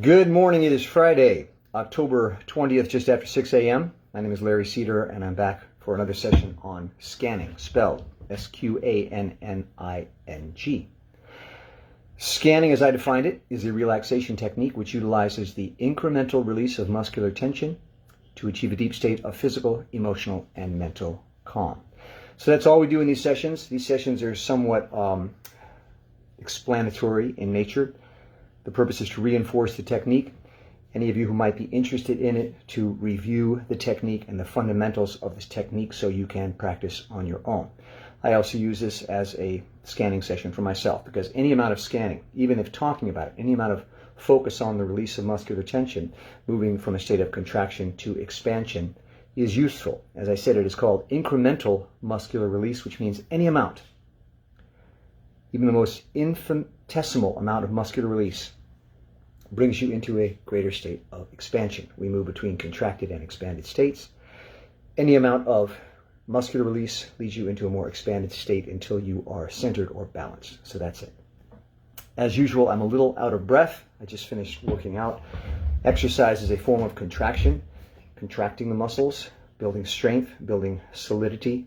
Good morning. It is Friday, October 20th, just after 6 a.m. My name is Larry Cedar, and I'm back for another session on scanning, spelled Sqanning. Scanning, as I defined it, is a relaxation technique which utilizes the incremental release of muscular tension to achieve a deep state of physical, emotional, and mental calm. So that's all we do in these sessions. These sessions are somewhat explanatory in nature. The purpose is to reinforce the technique. Any of you who might be interested in it, to review the technique and the fundamentals of this technique so you can practice on your own. I also use this as a scanning session for myself, because any amount of scanning, even if talking about it, any amount of focus on the release of muscular tension, moving from a state of contraction to expansion, is useful. As I said, it is called incremental muscular release, which means any amount, even the most infinitesimal amount of muscular release, brings you into a greater state of expansion. We move between contracted and expanded states. Any amount of muscular release leads you into a more expanded state until you are centered or balanced. So that's it. As usual, I'm a little out of breath. I just finished working out. Exercise is a form of contraction, contracting the muscles, building strength, building solidity,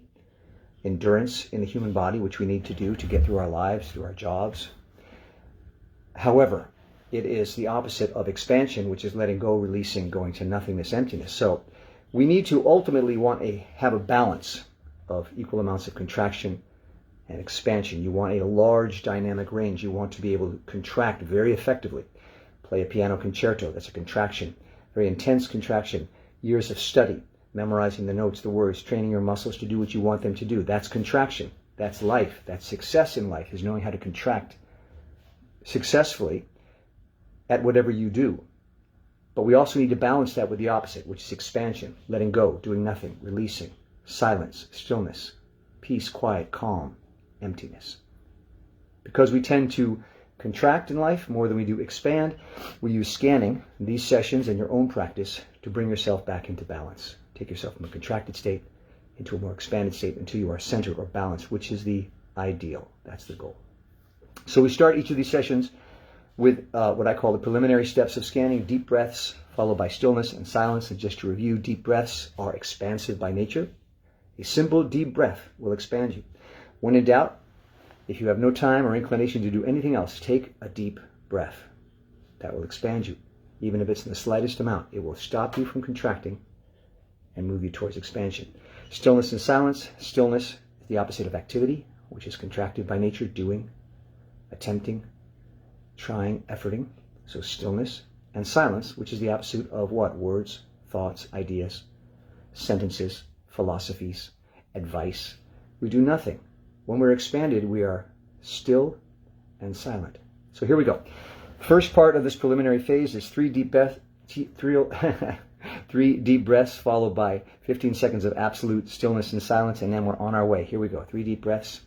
endurance in the human body, which we need to do to get through our lives, through our jobs. However, it is the opposite of expansion, which is letting go, releasing, going to nothingness, emptiness. So we need to ultimately have a balance of equal amounts of contraction and expansion. You want a large dynamic range. You want to be able to contract very effectively. Play a piano concerto, that's a contraction, very intense contraction. Years of study, memorizing the notes, the words, training your muscles to do what you want them to do. That's contraction. That's life. That's success in life, is knowing how to contract successfully at whatever you do. But we also need to balance that with the opposite, which is expansion, letting go, doing nothing, releasing, silence, stillness, peace, quiet, calm, emptiness. Because we tend to contract in life more than we do expand, we use scanning in these sessions and your own practice to bring yourself back into balance. Take yourself from a contracted state into a more expanded state until you are centered or balanced, which is the ideal. That's the goal. So we start each of these sessions with what I call the preliminary steps of scanning: deep breaths, followed by stillness and silence. And just to review, deep breaths are expansive by nature. A simple deep breath will expand you. When in doubt, if you have no time or inclination to do anything else, take a deep breath. That will expand you. Even if it's in the slightest amount, it will stop you from contracting and move you towards expansion. Stillness and silence. Stillness is the opposite of activity, which is contracted by nature: doing, attempting, trying, efforting. So stillness. And silence, which is the opposite of what? Words, thoughts, ideas, sentences, philosophies, advice. We do nothing. When we're expanded, we are still and silent. So here we go. First part of this preliminary phase is three deep breaths followed by 15 seconds of absolute stillness and silence, and then we're on our way. Here we go. 3 deep breaths.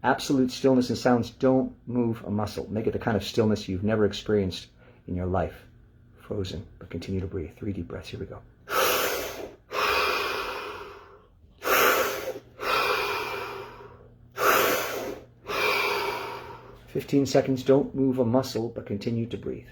Absolute stillness and silence. Don't move a muscle. Make it the kind of stillness you've never experienced in your life. Frozen, but continue to breathe. 3 deep breaths. Here we go. 15 seconds. Don't move a muscle, but continue to breathe.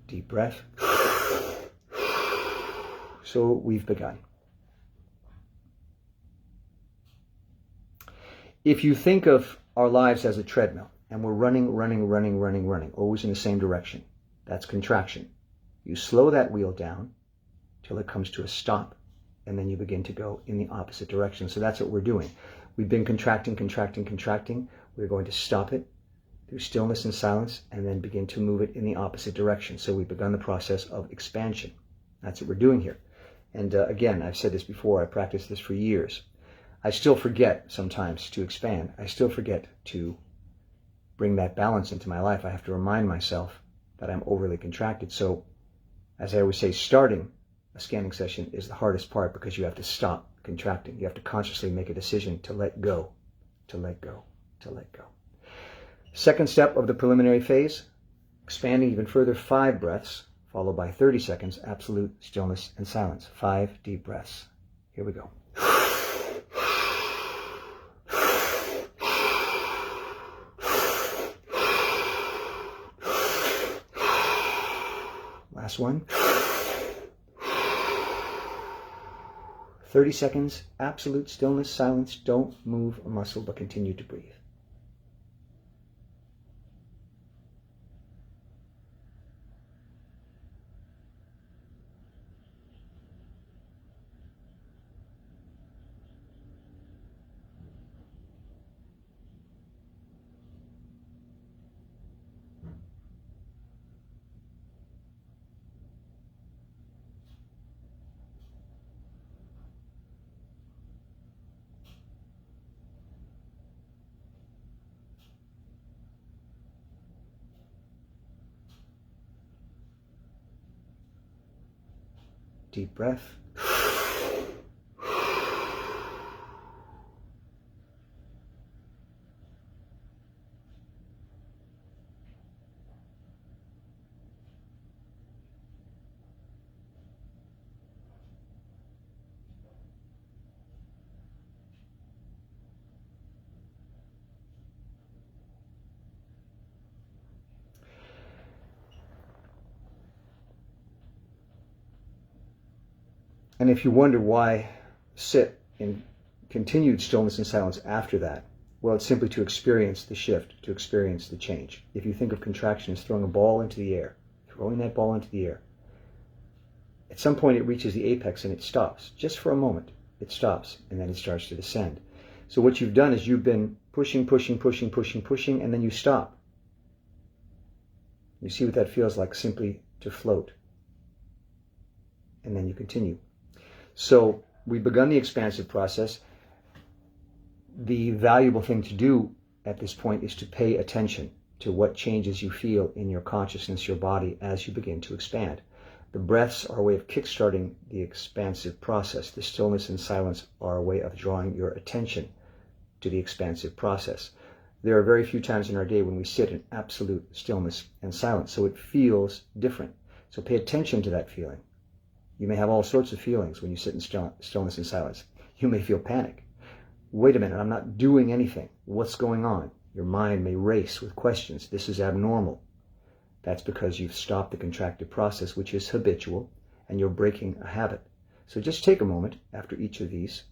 Deep breath. So we've begun. If you think of our lives as a treadmill, and we're running, always in the same direction, that's contraction. You slow that wheel down till it comes to a stop, and then you begin to go in the opposite direction. So that's what we're doing. We've been contracting. We're going to stop it through stillness and silence, and then begin to move it in the opposite direction. So we've begun the process of expansion. That's what we're doing here. And again, I've said this before, I practiced this for years. I still forget sometimes to expand. I still forget to bring that balance into my life. I have to remind myself that I'm overly contracted. So, as I always say, starting a scanning session is the hardest part, because you have to stop contracting. You have to consciously make a decision to let go, to let go, to let go. Second step of the preliminary phase, expanding even further, 5 breaths, followed by 30 seconds, absolute stillness and silence. 5 deep breaths. Here we go. Last one. 30 seconds, absolute stillness, silence. Don't move a muscle, but continue to breathe. Deep breath. And if you wonder why sit in continued stillness and silence after that, well, it's simply to experience the shift, to experience the change. If you think of contraction as throwing a ball into the air, throwing that ball into the air, at some point it reaches the apex and it stops. Just for a moment, it stops, and then it starts to descend. So what you've done is you've been pushing, pushing, pushing, pushing, pushing, and then you stop. You see what that feels like, simply to float. And then you continue. So we've begun the expansive process. The valuable thing to do at this point is to pay attention to what changes you feel in your consciousness, your body, as you begin to expand. The breaths are a way of kickstarting the expansive process. The stillness and silence are a way of drawing your attention to the expansive process. There are very few times in our day when we sit in absolute stillness and silence, so it feels different. So pay attention to that feeling. You may have all sorts of feelings when you sit in stillness and silence. You may feel panic. Wait a minute, I'm not doing anything. What's going on? Your mind may race with questions. This is abnormal. That's because you've stopped the contractive process, which is habitual, and you're breaking a habit. So just take a moment after each of these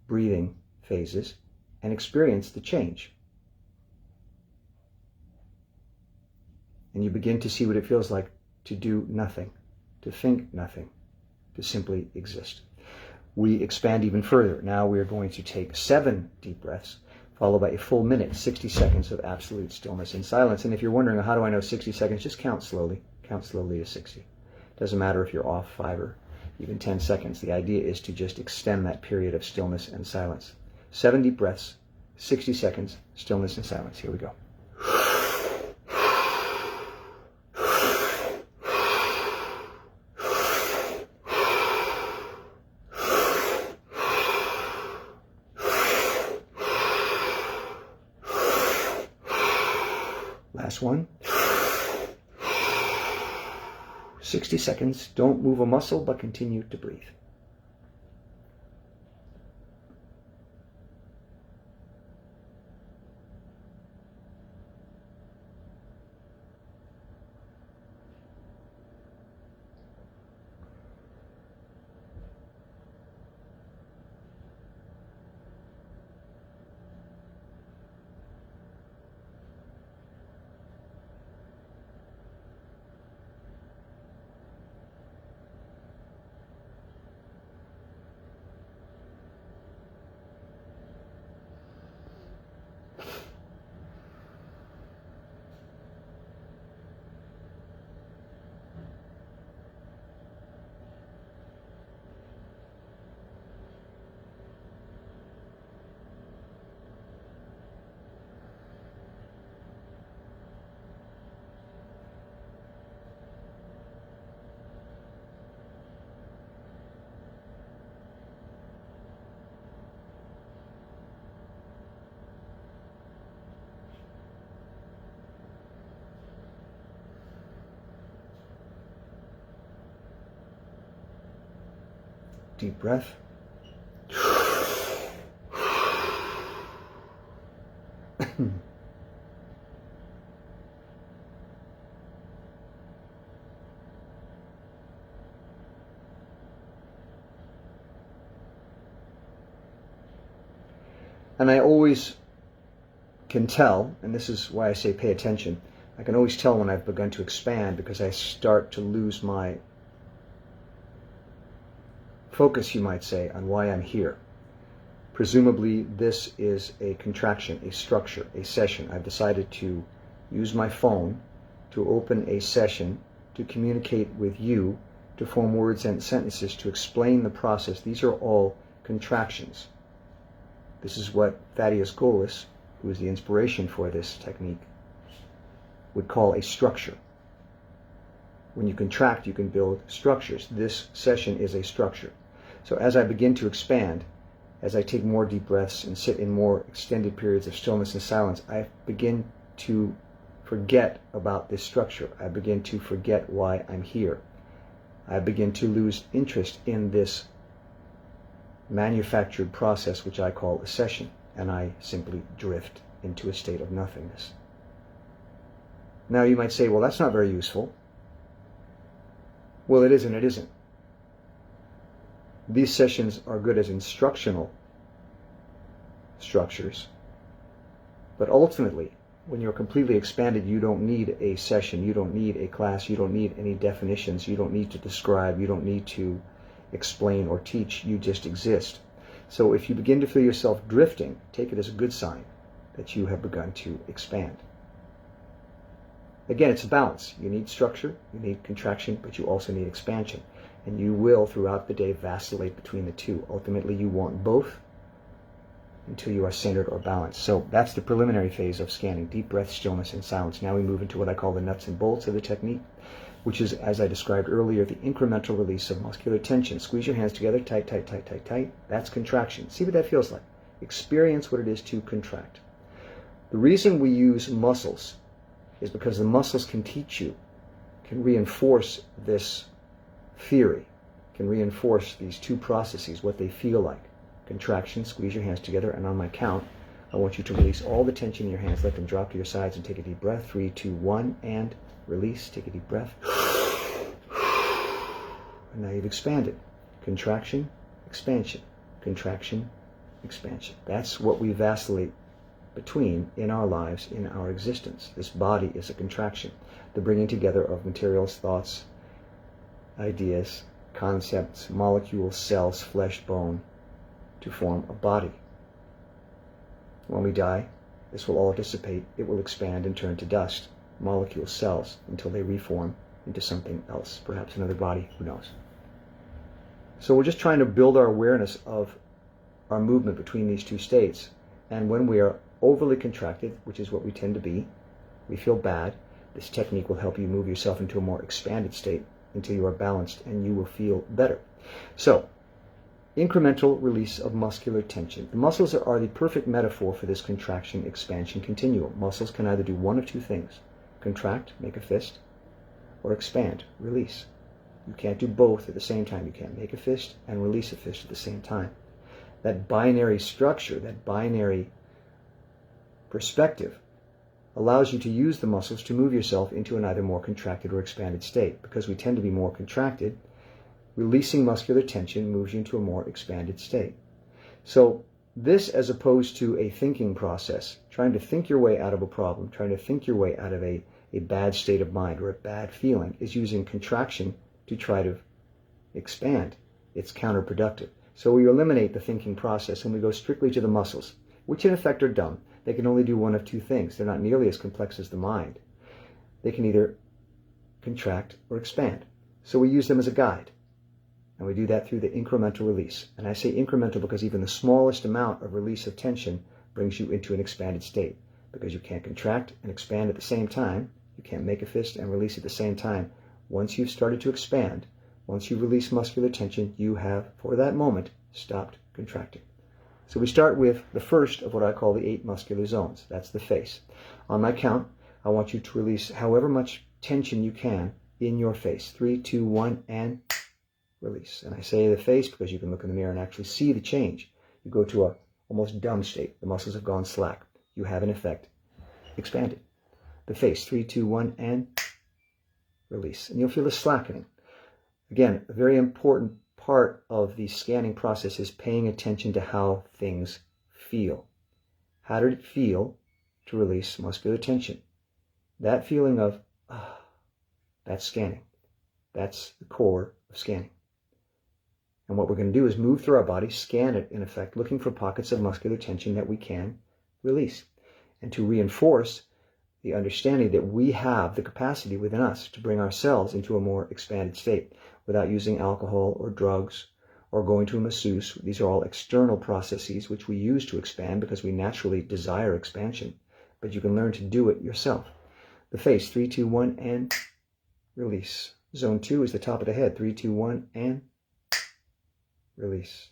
breathing phases and experience the change. And you begin to see what it feels like to do nothing, to think nothing, to simply exist. We expand even further. Now we are going to take 7 deep breaths, followed by a full minute, 60 seconds of absolute stillness and silence. And if you're wondering, how do I know 60 seconds? Just count slowly. Count slowly to 60. Doesn't matter if you're off 5 or even 10 seconds. The idea is to just extend that period of stillness and silence. 7 deep breaths, 60 seconds, stillness and silence. Here we go. Last one. 60 seconds. Don't move a muscle, but continue to breathe. Deep breath. And I always can tell, and this is why I say pay attention, I can always tell when I've begun to expand because I start to lose my focus, you might say, on why I'm here. Presumably this is a contraction, a structure, a session. I've decided to use my phone to open a session to communicate with you, to form words and sentences, to explain the process. These are all contractions. This is what Thaddeus Golis, who is the inspiration for this technique, would call a structure. When you contract, you can build structures. This session is a structure. So as I begin to expand, as I take more deep breaths and sit in more extended periods of stillness and silence, I begin to forget about this structure. I begin to forget why I'm here. I begin to lose interest in this manufactured process, which I call a session, and I simply drift into a state of nothingness. Now you might say, well, that's not very useful. Well, it is and it isn't. These sessions are good as instructional structures, but ultimately, when you're completely expanded, you don't need a session, you don't need a class, you don't need any definitions, you don't need to describe, you don't need to explain or teach, you just exist. So if you begin to feel yourself drifting, take it as a good sign that you have begun to expand. Again, it's a balance. You need structure, you need contraction, but you also need expansion. And you will, throughout the day, vacillate between the two. Ultimately, you want both until you are centered or balanced. So that's the preliminary phase of scanning: deep breath, stillness, and silence. Now we move into what I call the nuts and bolts of the technique, which is, as I described earlier, the incremental release of muscular tension. Squeeze your hands together, tight, tight, tight, tight, tight. That's contraction. See what that feels like. Experience what it is to contract. The reason we use muscles is because the muscles can teach you, can reinforce this theory, can reinforce these two processes, what they feel like. Contraction, squeeze your hands together, and on my count, I want you to release all the tension in your hands, let them drop to your sides, and take a deep breath. 3, 2, 1, and release. Take a deep breath. And now you've expanded. Contraction, expansion. Contraction, expansion. That's what we vacillate between in our lives, in our existence. This body is a contraction, the bringing together of materials, thoughts, ideas, concepts, molecules, cells, flesh, bone, to form a body. When we die, this will all dissipate. It will expand and turn to dust, molecules, cells, until they reform into something else, perhaps another body, who knows. So we're just trying to build our awareness of our movement between these two states. And when we are overly contracted, which is what we tend to be, we feel bad. This technique will help you move yourself into a more expanded state until you are balanced, and you will feel better. So, incremental release of muscular tension. The muscles are the perfect metaphor for this contraction-expansion continuum. Muscles can either do one of two things: contract, make a fist, or expand, release. You can't do both at the same time. You can't make a fist and release a fist at the same time. That binary structure, that binary perspective, allows you to use the muscles to move yourself into an either more contracted or expanded state. Because we tend to be more contracted, releasing muscular tension moves you into a more expanded state. So this, as opposed to a thinking process, trying to think your way out of a problem, trying to think your way out of a bad state of mind or a bad feeling, is using contraction to try to expand. It's counterproductive. So we eliminate the thinking process and we go strictly to the muscles, which in effect are dumb. They can only do one of two things. They're not nearly as complex as the mind. They can either contract or expand. So we use them as a guide. And we do that through the incremental release. And I say incremental because even the smallest amount of release of tension brings you into an expanded state. Because you can't contract and expand at the same time. You can't make a fist and release at the same time. Once you've started to expand, once you release muscular tension, you have, for that moment, stopped contracting. So we start with the first of what I call the 8 muscular zones. That's the face. On my count, I want you to release however much tension you can in your face. 3, 2, 1, and release. And I say the face because you can look in the mirror and actually see the change. You go to a almost dumb state. The muscles have gone slack. You have, in effect, expanded. The face, 3, 2, 1, and release. And you'll feel a slackening. Again, a very important part of the scanning process is paying attention to how things feel. How did it feel to release muscular tension? That feeling of, that's scanning. That's the core of scanning. And what we're going to do is move through our body, scan it, in effect, looking for pockets of muscular tension that we can release. And to reinforce the understanding that we have the capacity within us to bring ourselves into a more expanded state without using alcohol or drugs or going to a masseuse. These are all external processes which we use to expand because we naturally desire expansion. But you can learn to do it yourself. The face, 3, 2, 1, and release. Zone 2 is the top of the head, 3, 2, 1, and release.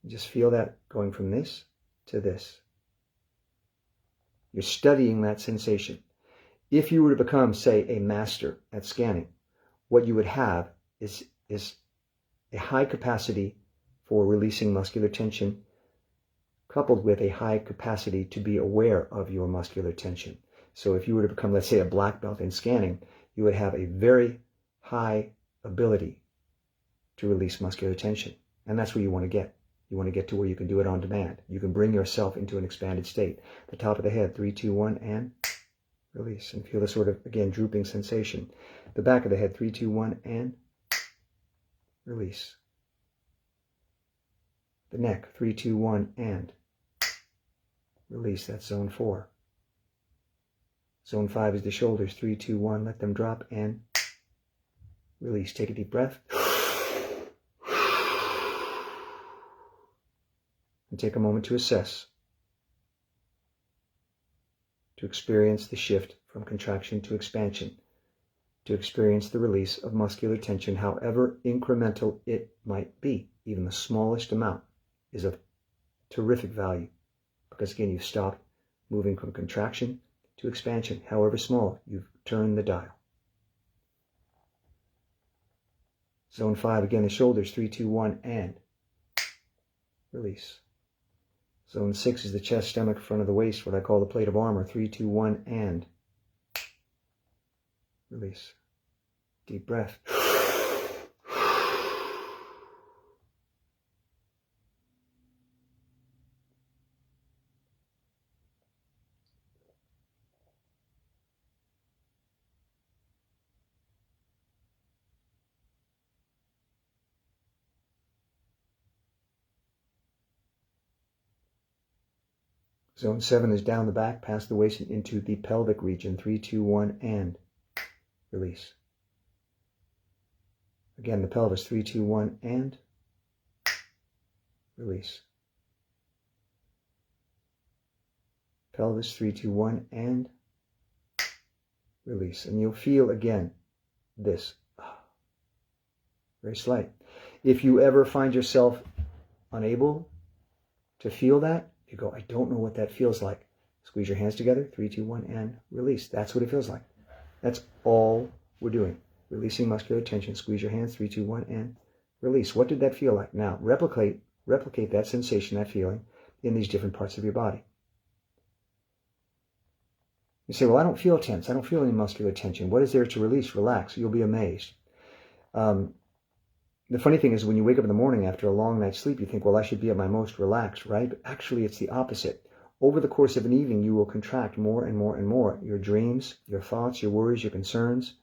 Just feel that going from this to this. You're studying that sensation. If you were to become, say, a master at scanning, what you would have is a high capacity for releasing muscular tension coupled with a high capacity to be aware of your muscular tension. So if you were to become, let's say, a black belt in scanning, you would have a very high ability to release muscular tension. And that's where you want to get. You want to get to where you can do it on demand. You can bring yourself into an expanded state. The top of the head, 3, 2, 1, and release. And feel the sort of, again, drooping sensation. The back of the head, 3, 2, 1, and release. The neck, 3, 2, 1, and release. That's zone 4. Zone 5 is the shoulders, 3, 2, 1. Let them drop and release. Take a deep breath. And take a moment to assess, to experience the shift from contraction to expansion, to experience the release of muscular tension, however incremental it might be. Even the smallest amount is of terrific value because, again, you've stopped moving from contraction to expansion. However small, you've turned the dial. Zone 5, again, the shoulders, 3, 2, 1, and release. Zone 6 is the chest, stomach, front of the waist, what I call the plate of armor, 3, 2, 1, and release. Deep breath. Zone 7 is down the back, past the waist, and into the pelvic region. 3, 2, 1, and release. Again, the pelvis. 3, 2, 1, and release. Pelvis. 3, 2, 1, and release. And you'll feel, again, this. Very slight. If you ever find yourself unable to feel that, you go, I don't know what that feels like. Squeeze your hands together, 3, 2, 1, and release. That's what it feels like. That's all we're doing. Releasing muscular tension. Squeeze your hands, 3, 2, 1, and release. What did that feel like? Now, replicate that sensation, that feeling, in these different parts of your body. You say, well, I don't feel tense. I don't feel any muscular tension. What is there to release? Relax. You'll be amazed. The funny thing is when you wake up in the morning after a long night's sleep, you think, well, I should be at my most relaxed, right? But actually, it's the opposite. Over the course of an evening, you will contract more and more and more. Your dreams, your thoughts, your worries, your concerns.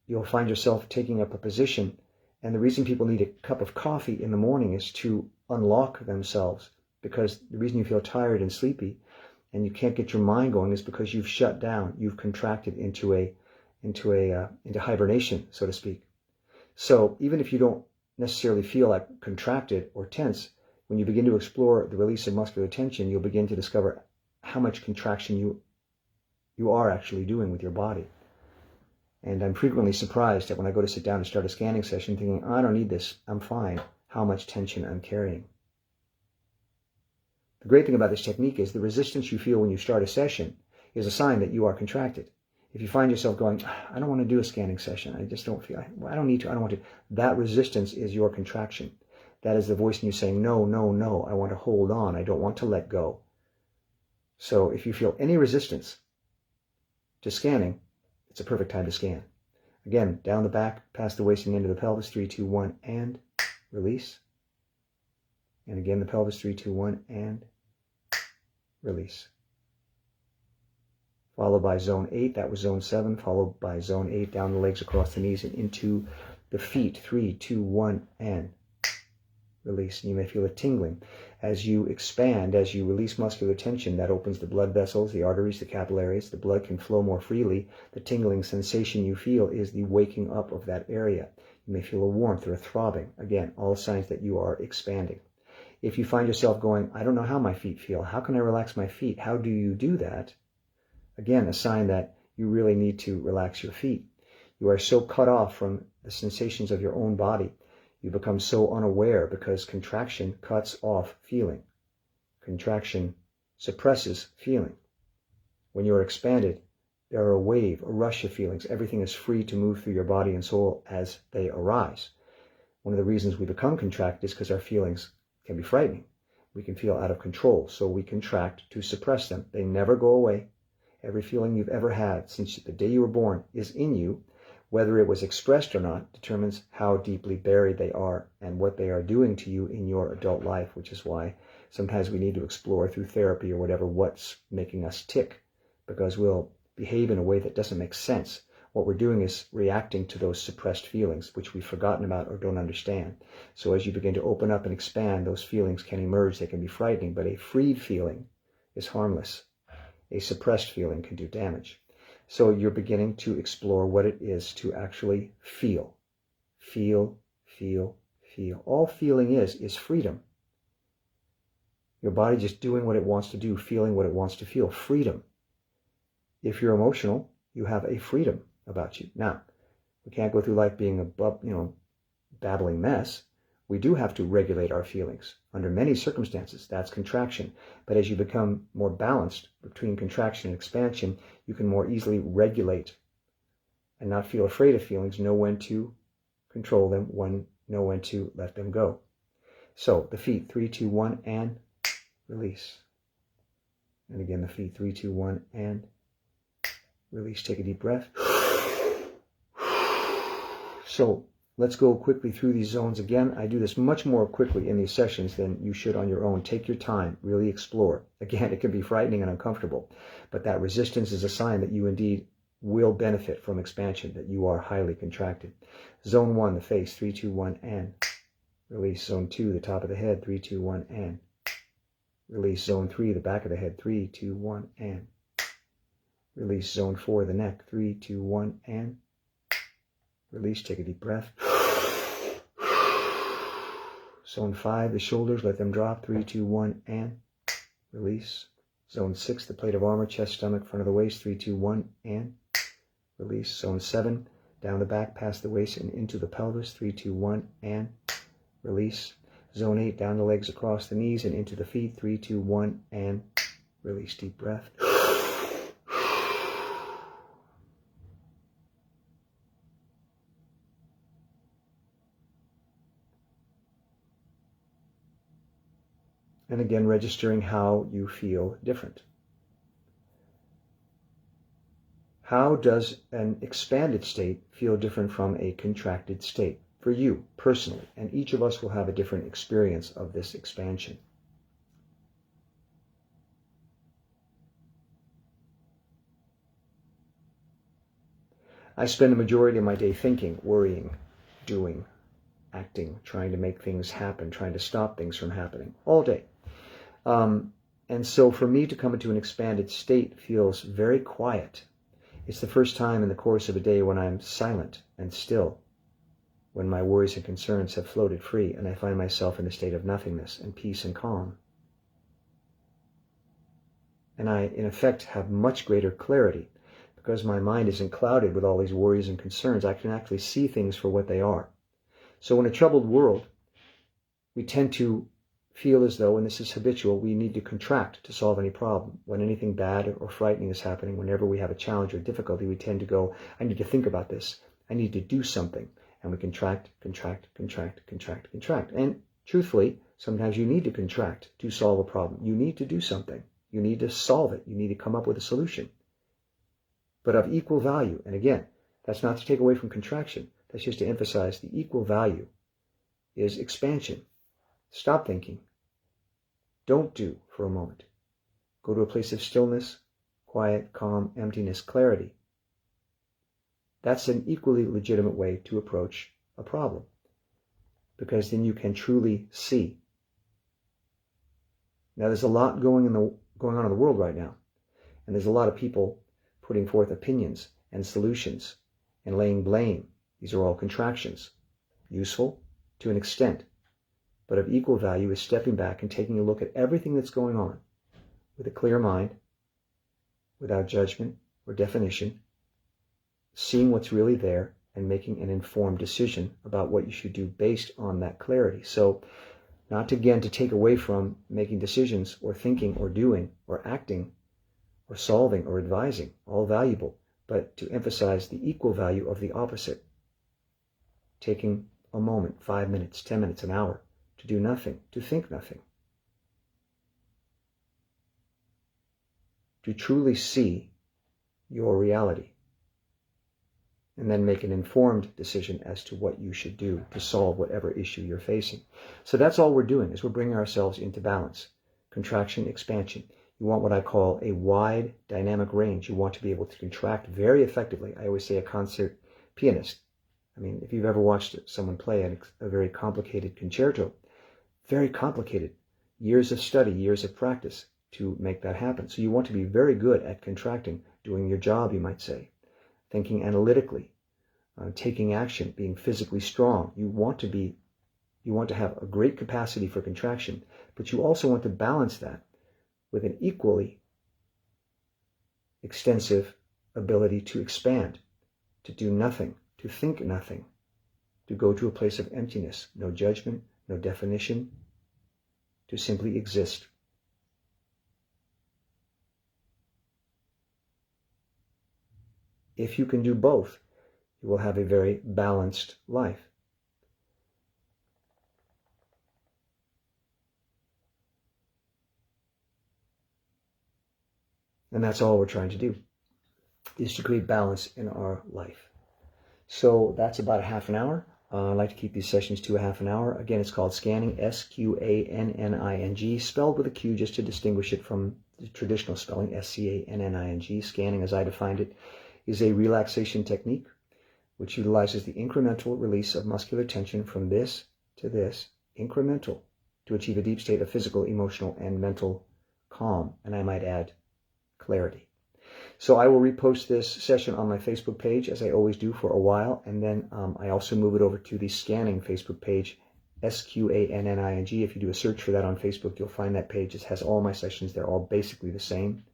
You'll find yourself taking up a position. And the reason people need a cup of coffee in the morning is to unlock themselves. Because the reason you feel tired and sleepy and you can't get your mind going is because you've shut down. You've contracted into hibernation, so to speak. So even if you don't necessarily feel like contracted or tense, when you begin to explore the release of muscular tension, you'll begin to discover how much contraction you are actually doing with your body. And I'm frequently surprised that when I go to sit down and start a scanning session thinking, I don't need this, I'm fine, how much tension I'm carrying. The great thing about this technique is the resistance you feel when you start a session is a sign that you are contracted. If you find yourself going, I don't want to do a scanning session, I just don't feel, I don't need to, I don't want to, that resistance is your contraction. That is the voice in you saying, no, no, no, I want to hold on, I don't want to let go. So if you feel any resistance to scanning, it's a perfect time to scan. Again, down the back, past the waist and into the pelvis, 3, 2, 1, and release. And again, the pelvis, 3, 2, 1, and release. Followed by zone 8, that was zone 7, followed by zone 8, down the legs across the knees and into the feet, 3, 2, 1, and release. And you may feel a tingling. As you expand, as you release muscular tension, that opens the blood vessels, the arteries, the capillaries. The blood can flow more freely. The tingling sensation you feel is the waking up of that area. You may feel a warmth or a throbbing. Again, all signs that you are expanding. If you find yourself going, I don't know how my feet feel. How can I relax my feet? How do you do that? Again, a sign that you really need to relax your feet. You are so cut off from the sensations of your own body. You become so unaware because contraction cuts off feeling. Contraction suppresses feeling. When you are expanded, there are a wave, a rush of feelings. Everything is free to move through your body and soul as they arise. One of the reasons we become contracted is because our feelings can be frightening. We can feel out of control, so we contract to suppress them. They never go away. Every feeling you've ever had since the day you were born is in you. Whether it was expressed or not determines how deeply buried they are and what they are doing to you in your adult life, which is why sometimes we need to explore through therapy or whatever what's making us tick, because we'll behave in a way that doesn't make sense. What we're doing is reacting to those suppressed feelings, which we've forgotten about or don't understand. So as you begin to open up and expand, those feelings can emerge. They can be frightening, but a freed feeling is harmless. A suppressed feeling can do damage. So you're beginning to explore what it is to actually feel. Feel, feel, feel. All feeling is freedom. Your body just doing what it wants to do, feeling what it wants to feel. Freedom. If you're emotional, you have a freedom about you. Now, we can't go through life being a babbling mess. We do have to regulate our feelings. Under many circumstances, that's contraction. But as you become more balanced between contraction and expansion, you can more easily regulate and not feel afraid of feelings, know when to control them, know when to let them go. So the feet, 3, 2, 1, and release. And again, the feet, 3, 2, 1, and release. Take a deep breath. So let's go quickly through these zones again. I do this much more quickly in these sessions than you should on your own. Take your time, really explore. Again, it can be frightening and uncomfortable, but that resistance is a sign that you indeed will benefit from expansion, that you are highly contracted. Zone 1, the face, 3, 2, 1, and release. Zone 2, the top of the head, 3, 2, 1, and release. Zone 3, the back of the head, 3, 2, 1, and release. Zone 4, the neck, 3, 2, 1, and release. Take a deep breath. Zone 5, the shoulders, let them drop, 3, 2, 1, and release. Zone 6, the plate of armor, chest, stomach, front of the waist, 3, 2, 1, and release. Zone 7, down the back, past the waist, and into the pelvis, 3, 2, 1, and release. Zone 8, down the legs, across the knees, and into the feet, 3, 2, 1, and release. Deep breath. And again, registering how you feel different. How does an expanded state feel different from a contracted state for you personally? And each of us will have a different experience of this expansion. I spend the majority of my day thinking, worrying, doing, acting, trying to make things happen, trying to stop things from happening all day. And so for me to come into an expanded state feels very quiet. It's the first time in the course of a day when I'm silent and still, when my worries and concerns have floated free and I find myself in a state of nothingness and peace and calm. And I, in effect, have much greater clarity because my mind isn't clouded with all these worries and concerns. I can actually see things for what they are. So in a troubled world, we tend to feel as though, and this is habitual, we need to contract to solve any problem. When anything bad or frightening is happening, whenever we have a challenge or difficulty, we tend to go, I need to think about this. I need to do something. And we contract, contract, contract, contract, contract. And truthfully, sometimes you need to contract to solve a problem. You need to do something. You need to solve it. You need to come up with a solution. But of equal value, and again, that's not to take away from contraction. That's just to emphasize the equal value is expansion. Stop thinking. Don't do for a moment. Go to a place of stillness, quiet, calm, emptiness, clarity. That's an equally legitimate way to approach a problem, because then you can truly see. Now, there's a lot going on in the world right now, and there's a lot of people putting forth opinions and solutions and laying blame. These are all contractions, useful to an extent, but of equal value is stepping back and taking a look at everything that's going on with a clear mind, without judgment or definition, seeing what's really there and making an informed decision about what you should do based on that clarity. So not again to take away from making decisions or thinking or doing or acting or solving or advising, all valuable, but to emphasize the equal value of the opposite. Taking a moment, 5 minutes, 10 minutes, an hour, to do nothing, to think nothing. To truly see your reality. And then make an informed decision as to what you should do to solve whatever issue you're facing. So that's all we're doing, is we're bringing ourselves into balance. Contraction, expansion. You want what I call a wide dynamic range. You want to be able to contract very effectively. I always say a concert pianist. I mean, if you've ever watched someone play a very complicated concerto, very complicated, years of study, years of practice to make that happen. So you want to be very good at contracting, doing your job, you might say, thinking analytically, taking action, being physically strong. You want to have a great capacity for contraction, but you also want to balance that with an equally extensive ability to expand, to do nothing, to think nothing, to go to a place of emptiness, no judgment, no definition, to simply exist. If you can do both, you will have a very balanced life. And that's all we're trying to do, is to create balance in our life. So that's about a half an hour. I like to keep these sessions to a half an hour. Again, it's called Sqanning, Sqanning, spelled with a Q just to distinguish it from the traditional spelling, Scanning. Sqanning, as I defined it, is a relaxation technique which utilizes the incremental release of muscular tension from this to this, incremental, to achieve a deep state of physical, emotional, and mental calm, and I might add, clarity. So I will repost this session on my Facebook page, as I always do, for a while, and then I also move it over to the Sqanning Facebook page, Sqanning. If you do a search for that on Facebook, you'll find that page. It has all my sessions. They're all basically the same.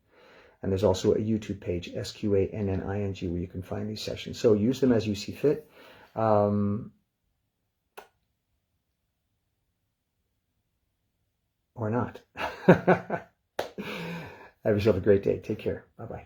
And there's also a YouTube page, Sqanning, where you can find these sessions. So use them as you see fit. Or not. Have yourself a great day. Take care. Bye-bye.